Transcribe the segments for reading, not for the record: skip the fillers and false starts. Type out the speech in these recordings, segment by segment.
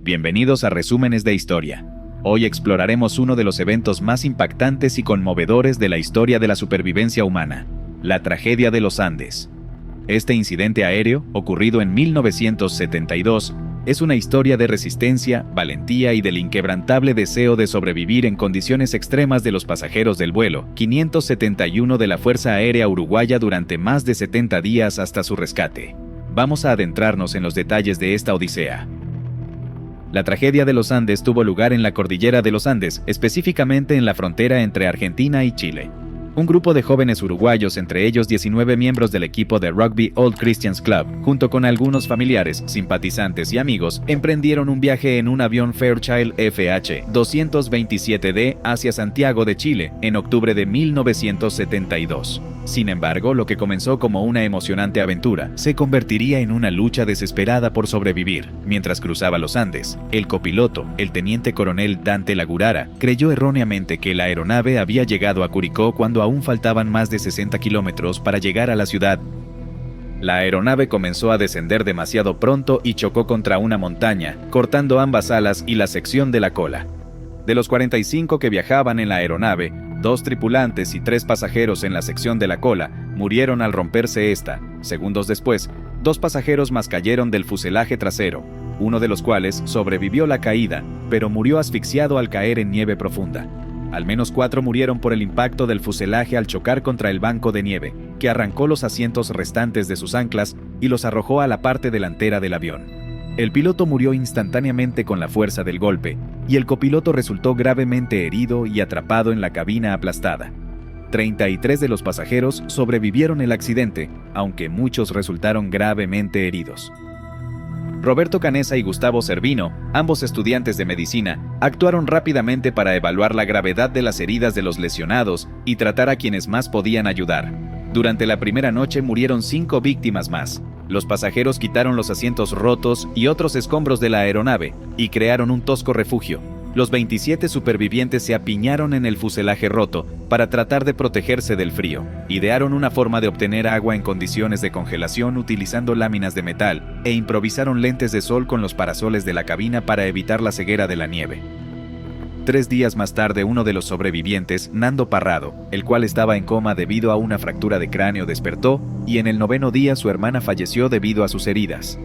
Bienvenidos a Resúmenes de Historia. Hoy exploraremos uno de los eventos más impactantes y conmovedores de la historia de la supervivencia humana, la tragedia de los Andes. Este incidente aéreo, ocurrido en 1972, es una historia de resistencia, valentía y del inquebrantable deseo de sobrevivir en condiciones extremas de los pasajeros del vuelo 571 de la Fuerza Aérea Uruguaya durante más de 70 días hasta su rescate. Vamos a adentrarnos en los detalles de esta odisea. La tragedia de los Andes tuvo lugar en la cordillera de los Andes, específicamente en la frontera entre Argentina y Chile. Un grupo de jóvenes uruguayos, entre ellos 19 miembros del equipo de rugby Old Christians Club, junto con algunos familiares, simpatizantes y amigos, emprendieron un viaje en un avión Fairchild FH-227D hacia Santiago de Chile en octubre de 1972. Sin embargo, lo que comenzó como una emocionante aventura se convertiría en una lucha desesperada por sobrevivir. Mientras cruzaba los Andes, el copiloto, el teniente coronel Dante Lagurara, creyó erróneamente que la aeronave había llegado a Curicó cuando aún faltaban más de 60 kilómetros para llegar a la ciudad. La aeronave comenzó a descender demasiado pronto y chocó contra una montaña, cortando ambas alas y la sección de la cola. De los 45 que viajaban en la aeronave, 2 tripulantes y 3 pasajeros en la sección de la cola murieron al romperse esta. Segundos después, 2 pasajeros más cayeron del fuselaje trasero, uno de los cuales sobrevivió la caída, pero murió asfixiado al caer en nieve profunda. Al menos 4 murieron por el impacto del fuselaje al chocar contra el banco de nieve, que arrancó los asientos restantes de sus anclas y los arrojó a la parte delantera del avión. El piloto murió instantáneamente con la fuerza del golpe, y el copiloto resultó gravemente herido y atrapado en la cabina aplastada. 33 de los pasajeros sobrevivieron el accidente, aunque muchos resultaron gravemente heridos. Roberto Canessa y Gustavo Cervino, ambos estudiantes de medicina, actuaron rápidamente para evaluar la gravedad de las heridas de los lesionados y tratar a quienes más podían ayudar. Durante la primera noche murieron 5 víctimas más. Los pasajeros quitaron los asientos rotos y otros escombros de la aeronave y crearon un tosco refugio. Los 27 supervivientes se apiñaron en el fuselaje roto para tratar de protegerse del frío. Idearon una forma de obtener agua en condiciones de congelación utilizando láminas de metal e improvisaron lentes de sol con los parasoles de la cabina para evitar la ceguera de la nieve. 3 días más tarde, uno de los sobrevivientes, Nando Parrado, el cual estaba en coma debido a una fractura de cráneo, despertó y en el 9º día su hermana falleció debido a sus heridas.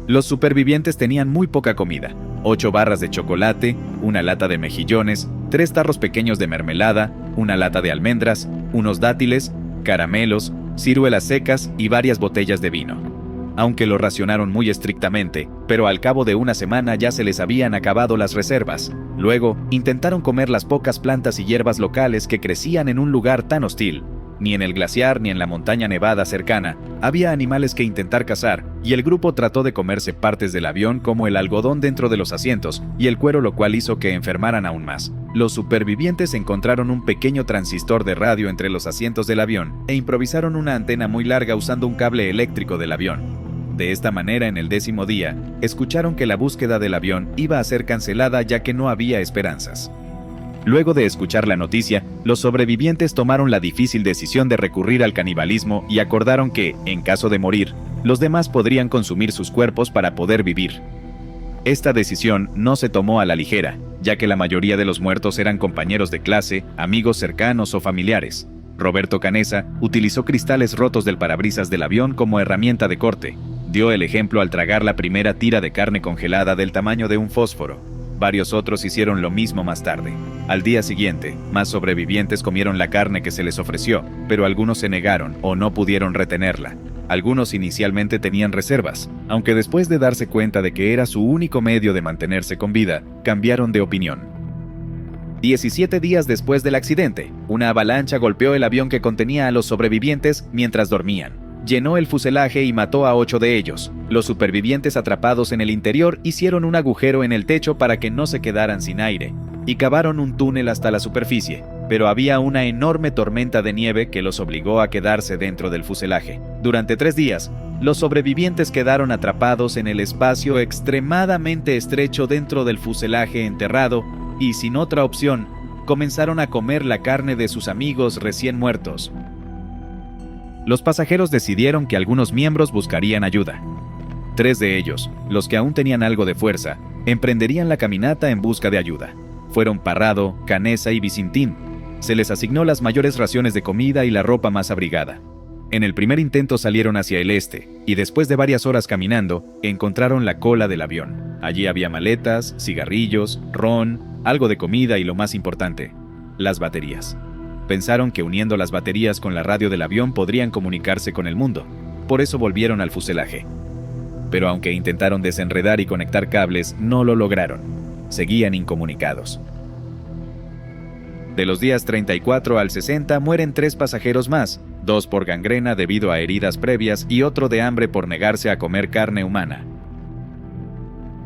Los supervivientes tenían muy poca comida: 8 barras de chocolate, una lata de mejillones, 3 tarros pequeños de mermelada, una lata de almendras, unos dátiles, caramelos, ciruelas secas y varias botellas de vino. Aunque lo racionaron muy estrictamente, pero al cabo de una semana ya se les habían acabado las reservas. Luego, intentaron comer las pocas plantas y hierbas locales que crecían en un lugar tan hostil. Ni en el glaciar ni en la montaña nevada cercana había animales que intentar cazar, y el grupo trató de comerse partes del avión como el algodón dentro de los asientos y el cuero, lo cual hizo que enfermaran aún más. Los supervivientes encontraron un pequeño transistor de radio entre los asientos del avión e improvisaron una antena muy larga usando un cable eléctrico del avión. De esta manera, en el 10º día, escucharon que la búsqueda del avión iba a ser cancelada ya que no había esperanzas. Luego de escuchar la noticia, los sobrevivientes tomaron la difícil decisión de recurrir al canibalismo y acordaron que, en caso de morir, los demás podrían consumir sus cuerpos para poder vivir. Esta decisión no se tomó a la ligera, ya que la mayoría de los muertos eran compañeros de clase, amigos cercanos o familiares. Roberto Canessa utilizó cristales rotos del parabrisas del avión como herramienta de corte. Dio el ejemplo al tragar la primera tira de carne congelada del tamaño de un fósforo. Varios otros hicieron lo mismo más tarde. Al día siguiente, más sobrevivientes comieron la carne que se les ofreció, pero algunos se negaron o no pudieron retenerla. Algunos inicialmente tenían reservas, aunque después de darse cuenta de que era su único medio de mantenerse con vida, cambiaron de opinión. 17 días después del accidente, una avalancha golpeó el avión que contenía a los sobrevivientes mientras dormían. Llenó el fuselaje y mató a 8 de ellos. Los supervivientes atrapados en el interior hicieron un agujero en el techo para que no se quedaran sin aire, y cavaron un túnel hasta la superficie, pero había una enorme tormenta de nieve que los obligó a quedarse dentro del fuselaje. Durante 3 días, los sobrevivientes quedaron atrapados en el espacio extremadamente estrecho dentro del fuselaje enterrado y, sin otra opción, comenzaron a comer la carne de sus amigos recién muertos. Los pasajeros decidieron que algunos miembros buscarían ayuda. 3 de ellos, los que aún tenían algo de fuerza, emprenderían la caminata en busca de ayuda. Fueron Parrado, Canessa y Vizintín. Se les asignó las mayores raciones de comida y la ropa más abrigada. En el primer intento salieron hacia el este, y después de varias horas caminando, encontraron la cola del avión. Allí había maletas, cigarrillos, ron, algo de comida y lo más importante, las baterías. Pensaron que uniendo las baterías con la radio del avión podrían comunicarse con el mundo. Por eso volvieron al fuselaje. Pero aunque intentaron desenredar y conectar cables, no lo lograron. Seguían incomunicados. De los días 34 al 60 mueren 3 pasajeros más, 2 por gangrena debido a heridas previas y otro de hambre por negarse a comer carne humana.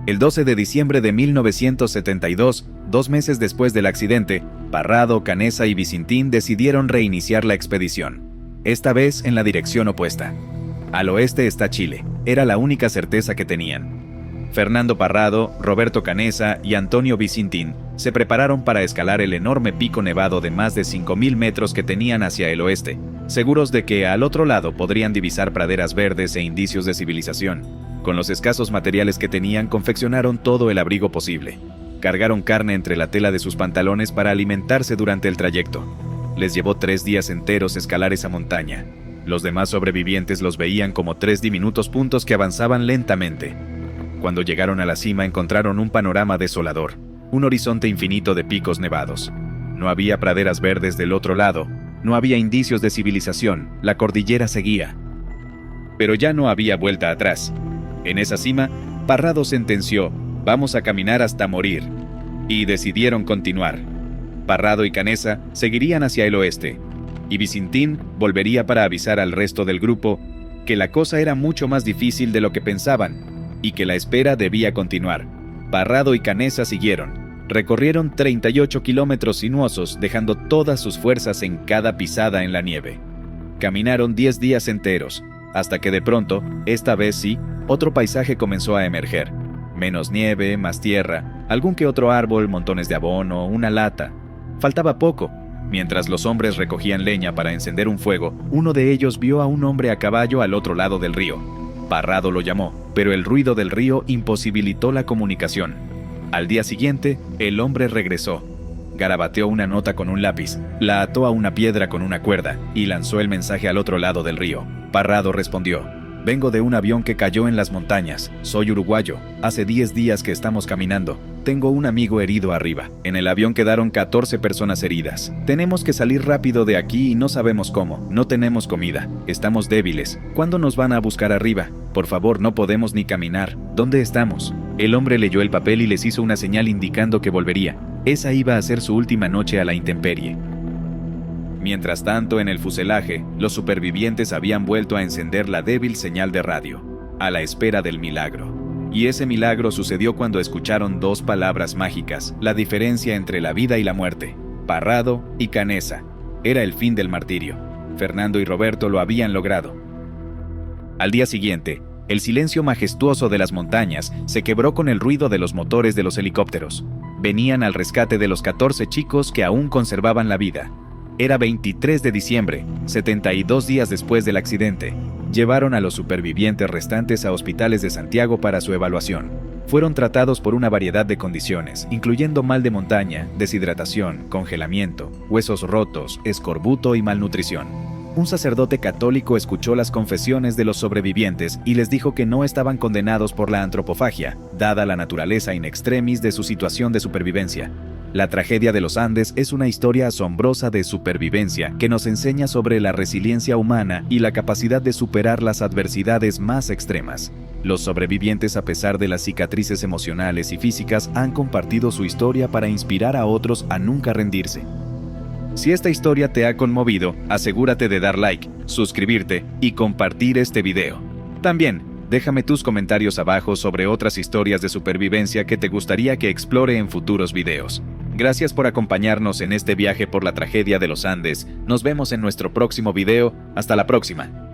El 12 de diciembre de 1972, 2 meses después del accidente, Parrado, Canessa y Vizintín decidieron reiniciar la expedición, esta vez en la dirección opuesta. Al oeste está Chile, era la única certeza que tenían. Fernando Parrado, Roberto Canessa y Antonio Vizintín se prepararon para escalar el enorme pico nevado de más de 5.000 metros que tenían hacia el oeste, seguros de que al otro lado podrían divisar praderas verdes e indicios de civilización. Con los escasos materiales que tenían, confeccionaron todo el abrigo posible. Cargaron carne entre la tela de sus pantalones para alimentarse durante el trayecto. Les llevó 3 días enteros escalar esa montaña. Los demás sobrevivientes los veían como 3 diminutos puntos que avanzaban lentamente. Cuando llegaron a la cima encontraron un panorama desolador, un horizonte infinito de picos nevados. No había praderas verdes del otro lado, no había indicios de civilización, la cordillera seguía. Pero ya no había vuelta atrás. En esa cima, Parrado sentenció: «Vamos a caminar hasta morir», y decidieron continuar. Parrado y Canessa seguirían hacia el oeste, y Vizintín volvería para avisar al resto del grupo que la cosa era mucho más difícil de lo que pensaban, y que la espera debía continuar. Parrado y Canessa siguieron. Recorrieron 38 kilómetros sinuosos, dejando todas sus fuerzas en cada pisada en la nieve. Caminaron 10 días enteros, hasta que de pronto, esta vez sí, otro paisaje comenzó a emerger. Menos nieve, más tierra, algún que otro árbol, montones de abono, una lata. Faltaba poco. Mientras los hombres recogían leña para encender un fuego, uno de ellos vio a un hombre a caballo al otro lado del río. Parrado lo llamó, pero el ruido del río imposibilitó la comunicación. Al día siguiente, el hombre regresó. Garabateó una nota con un lápiz, la ató a una piedra con una cuerda y lanzó el mensaje al otro lado del río. Parrado respondió: «Vengo de un avión que cayó en las montañas. Soy uruguayo. Hace 10 días que estamos caminando. Tengo un amigo herido arriba. En el avión quedaron 14 personas heridas. Tenemos que salir rápido de aquí y no sabemos cómo. No tenemos comida. Estamos débiles. ¿Cuándo nos van a buscar arriba? Por favor, no podemos ni caminar. ¿Dónde estamos?». El hombre leyó el papel y les hizo una señal indicando que volvería. Esa iba a ser su última noche a la intemperie. Mientras tanto, en el fuselaje, los supervivientes habían vuelto a encender la débil señal de radio, a la espera del milagro. Y ese milagro sucedió cuando escucharon 2 palabras mágicas, la diferencia entre la vida y la muerte: Parrado y Canessa. Era el fin del martirio. Fernando y Roberto lo habían logrado. Al día siguiente, el silencio majestuoso de las montañas se quebró con el ruido de los motores de los helicópteros. Venían al rescate de los 14 chicos que aún conservaban la vida. Era 23 de diciembre, 72 días después del accidente. Llevaron a los supervivientes restantes a hospitales de Santiago para su evaluación. Fueron tratados por una variedad de condiciones, incluyendo mal de montaña, deshidratación, congelamiento, huesos rotos, escorbuto y malnutrición. Un sacerdote católico escuchó las confesiones de los sobrevivientes y les dijo que no estaban condenados por la antropofagia, dada la naturaleza in extremis de su situación de supervivencia. La tragedia de los Andes es una historia asombrosa de supervivencia que nos enseña sobre la resiliencia humana y la capacidad de superar las adversidades más extremas. Los sobrevivientes, a pesar de las cicatrices emocionales y físicas, han compartido su historia para inspirar a otros a nunca rendirse. Si esta historia te ha conmovido, asegúrate de dar like, suscribirte y compartir este video. También, déjame tus comentarios abajo sobre otras historias de supervivencia que te gustaría que explore en futuros videos. Gracias por acompañarnos en este viaje por la tragedia de los Andes. Nos vemos en nuestro próximo video. Hasta la próxima.